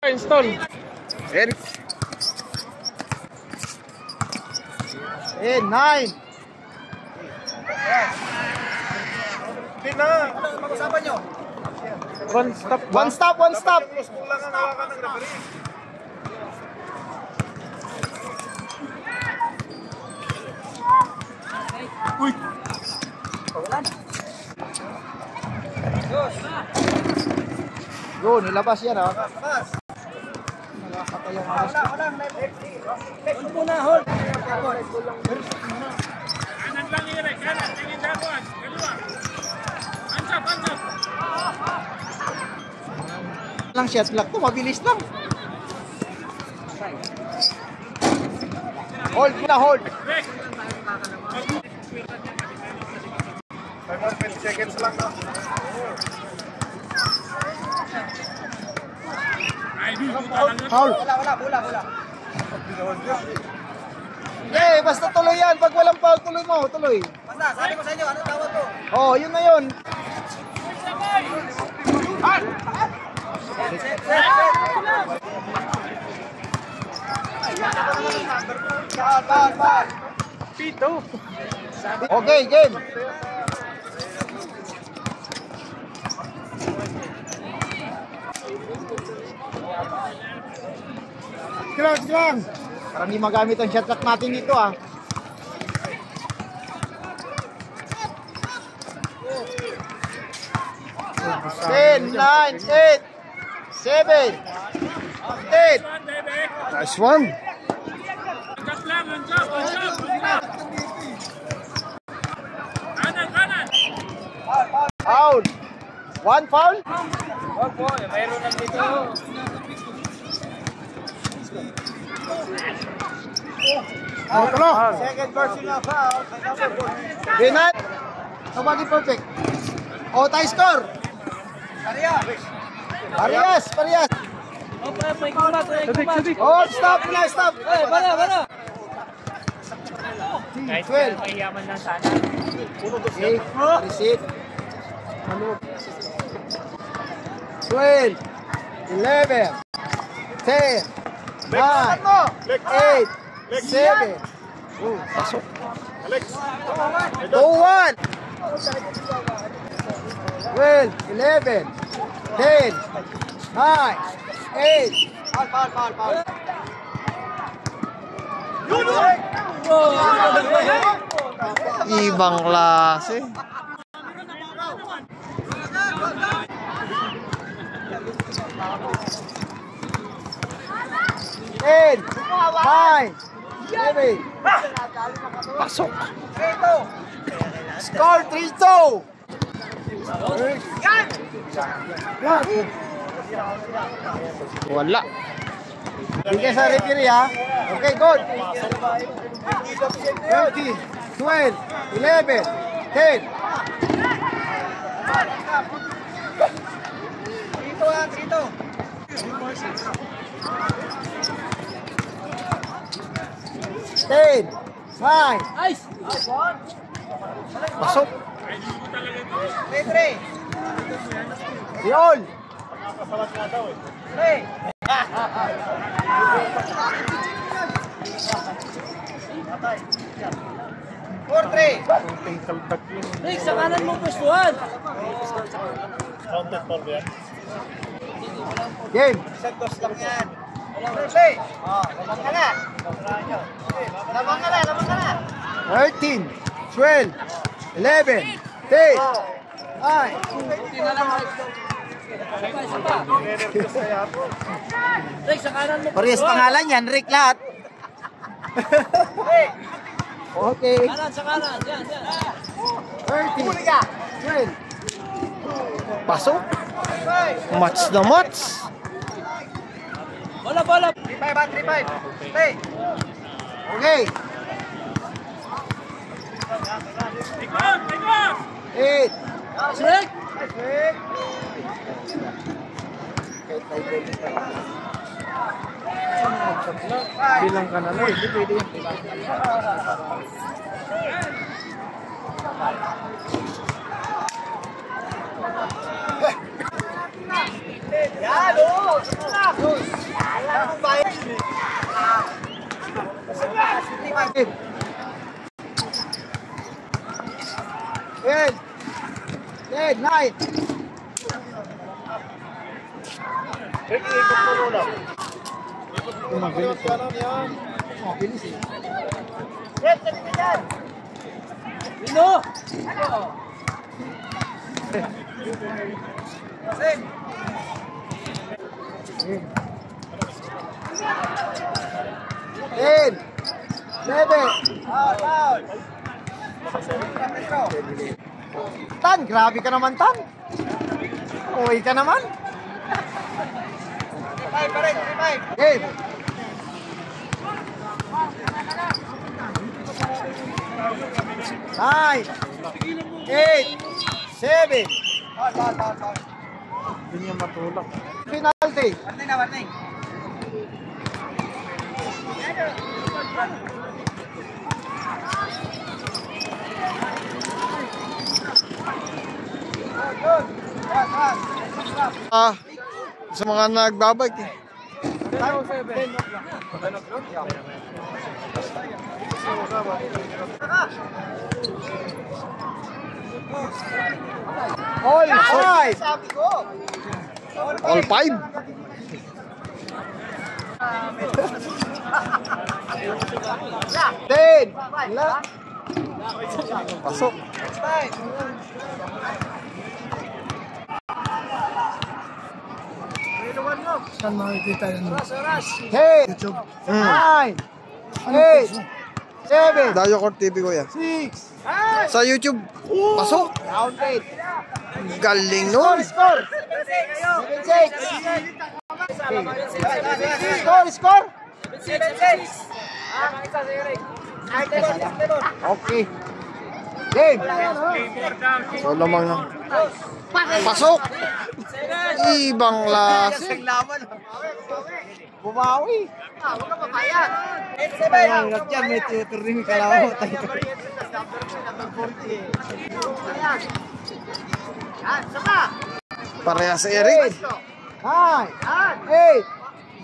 Install. And 9. Hindi na. Mag-usapan nyo. One stop. One stop, one stop. Kulang ang hawakan ng referee. Uy. Go, nilabas yan ha. Nakakatay ang alas. Hold muna, hold. Kanan lang yun eh, kanan. Tingin sa buwan. Kalua. Ansap, ansap. Lang shot clock to, mabilis lang. Hold muna, hold. Break. 5 more 20 seconds lang na. Ay, duta lang yun. Foul. Bola. Eh, basta tuloy yan. Pag walang foul, tuloy mo, tuloy. Basta, sabi ko sa inyo, anong tawag ko? Oh, yun na yun. Bal. Pito. Okay, game. Lang. Para hindi magamit ang shot clock natin dito ah. Ten, 9, 8, 7, 8. Nice one. Ansap lang, ansap. Kanan. Foul. One foul. Mayroon lang dito. Second version na foul. Binat. Nobody perfect. Oh, tie score. Parehas. Oh, stop. Bala. 12. Mayaman lang sana. Okay, receive. 12, 11, 10, 9, 8, 7. Pasok. 2-1. 12, 11, 10, 9, 8. Foul. Ibang klase. Ten, 9, 7. Pasok. Score 3-2. Wala. Bigay sa referee ha. Okay, good. 13, 12, 11, 10. Trito. 10, 9. Pasok. Three. Yun. Four, three. Rick, sa kanan mo pwestuhan. Game. Santos lang yan. Play. Lamang ka na. 13, 12, 11, 10. Ay. Rick, sa kanan mo Parehas pangalan yan, Rick lahat. Okay. Sa kanan. Yan. 13, 12. Pasok. Match na match. Bola. 3-5. Play. Okay. Take off. 8. Rick. Bilang ka na lang. Hindi pwede. Yan, oo. Wala akong bayad. Ed! Ed, night! Mabilis yan. Mabilis eh. Red, sabi ka dyan. Pino! Red. Ed! Bebe! Out. Tan, grabe ka naman, Tan. Uwi ka naman. 5 pa rin, 5. Game. Nine. 8. 7. Out. Hindi niya matulak. Penalty. Warning na, warning. Sa mga nagbabike eh. All five. Sabi ko. All five. Ten. Pasok. 5. Saan makikita yun? Ten. 9. 8. 7. Dayo Court TV ko yan. 6. Sa YouTube, pasok. Counted. Galing nun. Score. 7-6. Score. 7-6. Okay. Game. So lamang na. Pasok. Ibang klase. Bumawi. Huwag ka papayag. 8-7. Hirap yan. May tutor rin kalawa. Yan, sama. Pareha sa Eric. 9. 8.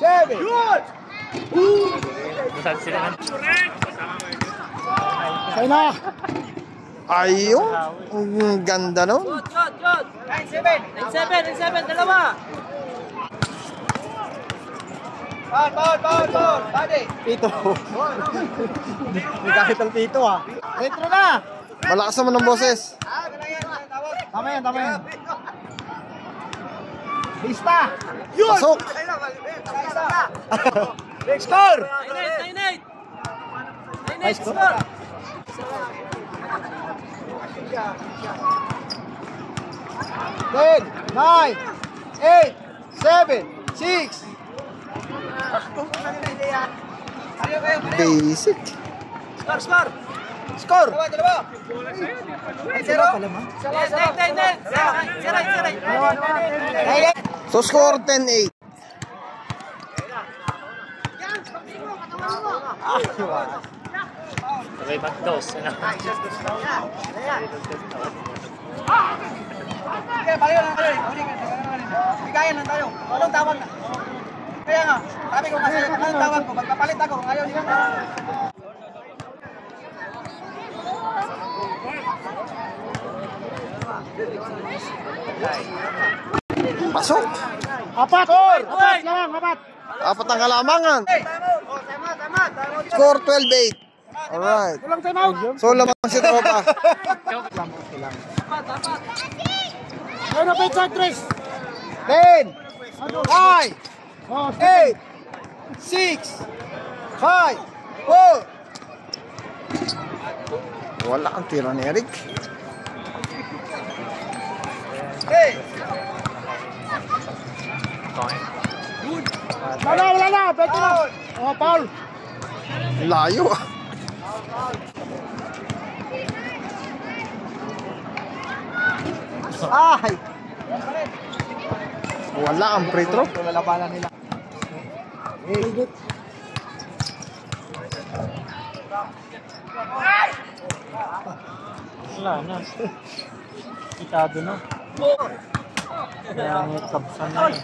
7. Ayun. Ang ganda nun. Shot! 9-7. 9-7, dalawa! Ball. Body. Pito. May kahit ang pito ah. Retro na. Malakas naman ng boses. Tawag. Tama yan. Lista. Pasok. Score. 9-8! 9-8 score. score! 10. 9. 8. 7. 6. Basic. Score! Score. Dalawa. 0. So score 10-8. Bigayan lang tayo. Anong tawag na? Kaya nga, sabi ko kasi, anong tawag ko? Magpapalit ako. Ayaw niyo. Pasok. Apat. Apat. Apat ang kalamangan. Tama. Score 12-8. Alright. Walang time out. So lamang si Tropa. Ayun na pizza, Chris. 10. 9. 8. 6. 5. 4. Wala ang tira ni Eric. Hey! Wala na. Pwede na. Oh, Paul. Layo ah. Ay. Wala ang free throw. Lalabanan nila. Higit. Wala na. Kitado na. Kaya may kabsan na eh.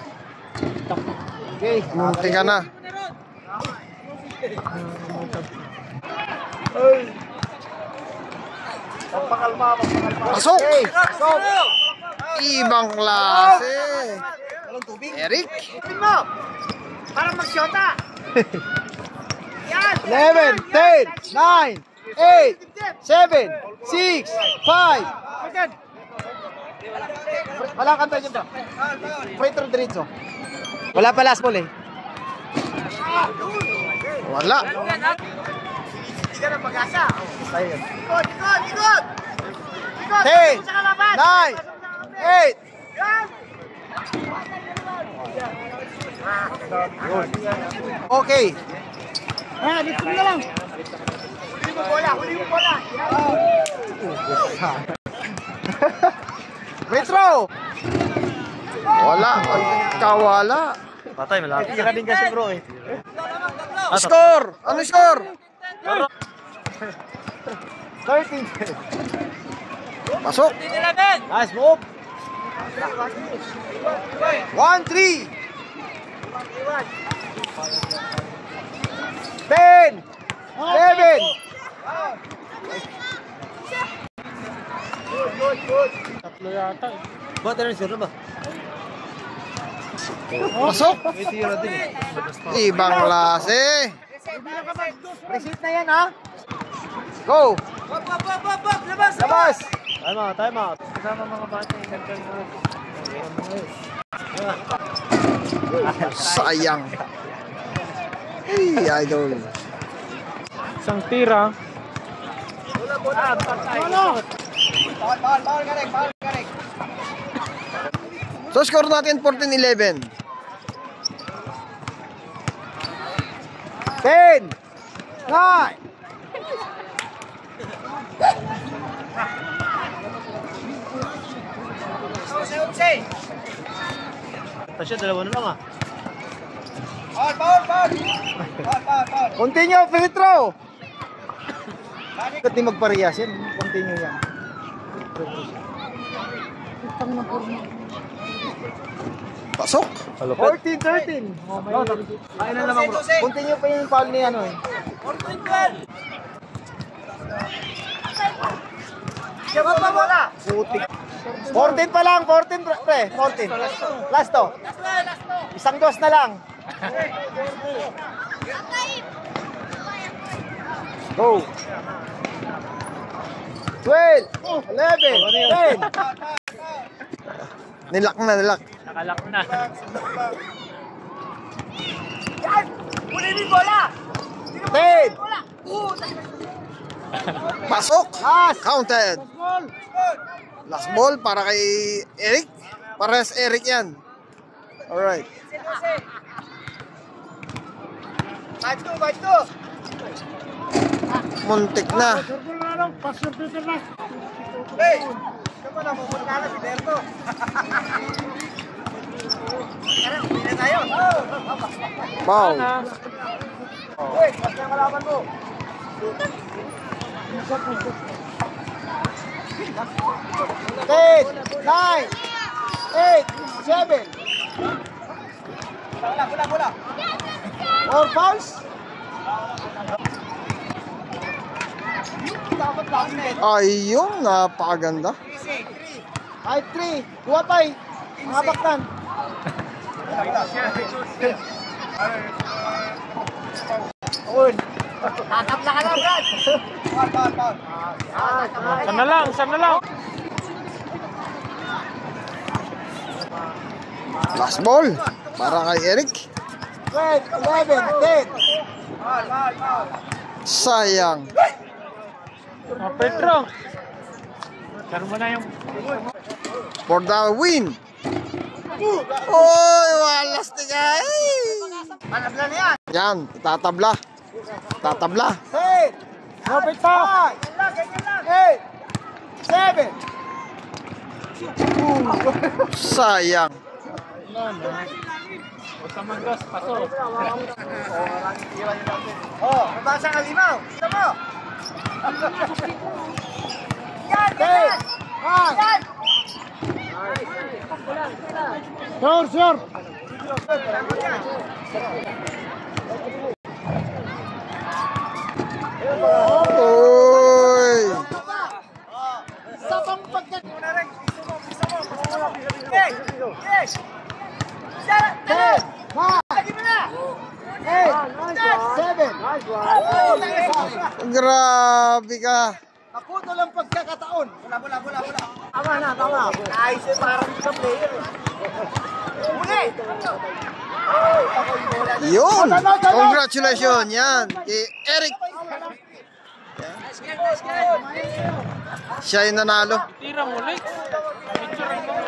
Okay. Munti ka na. Pasok! Okay. Pasok. Ibang klase. Walang tubig. Eric. Tingin mo. Para magsyota. Yan. 11, 10, 9, 8, 7, 6, 5. Wala kanta dyan ba? Free throw diretso. Wala pa last ball eh. Wala. Hindi ka ng pag-asa. Ayun. Ikot, ikot, ikot. Ikot. 10, Sa kalaban. 9, 8. Yan. Okay. Dito na lang. Huli mo bola, huli mo bola. Free throw. Wala. Kawala. Tira din kasi bro eh. Score! Ano score? 13. Pasok. 11. Nice move. 1-3. 10, 11. Ba't ano sir ba? Pasok. May tira din eh. Ibang klase. Receipt na yan ha. Go. Wap, wap, wap, wap, wap. Labas. Labas. Time out. Kasama mga bata yung Sayang. Hey, idol. isang tira. Bawal, galing, galing. So score natin 14-11. 10, 9. Say. Tasya, dalawa na lang ah. Bawal. Continue, free throw. Bakit di magparehas yan? Continue yan. Pasok. 14-13. Ayun na naman bro. Continue pa yung foul ni ano eh. 14-12. Wap pa bola. Putik. 14 pa lang, 14 pre, 14. Last to. Isang dos na lang. Go. 12, 11, 10. Nilak na, nilak. Nakalak na. Yan. Huli mo yung bola. 10. Pasok. Last. Counted. Last ball para kay Eric. Para sa Eric yan. Alright. 5-2. Muntik na. Hey. Ito na, pupunta na si Berto. Tara, uwi na tayo. Wow. Uy, basta yung kalaban mo. 10, 9, 8, 7. Bola. 4 fouls. Dapat lang net. Ayun, napakaganda. Kahit 3. Duwa pa eh. Mga baktan. Uy. Tatapla ka lang, Brad. Bawal. Isa na lang. Last ball para kay Eric. 12, 11, 10. Bawal. Sayang. Pedro. Laro mo na yung... For the win. Oy, walas ni guys. Panabla na yan. Yan, tatabla. 10. Kapit pa. 5, 8, 7. Sayang. Huwag ka mag-gas. Pasok. Oh, nabasa ka limaw. Ito mo. Yan. 10, 9. Sure. Uy! Isa pang pagkat... Yes! Yes! Sarap! Sarap! Lagi mo na! 8, 7. Grabe ka. Naputol ang pagkakataon. Bola. Tama na, tama. Ayos eh, parang sa player. Muli! Yun! Congratulations! Yan! Kay Eric! Nice game, nice game! Siya yung nanalo. Tira mo, Lex. Picture mo.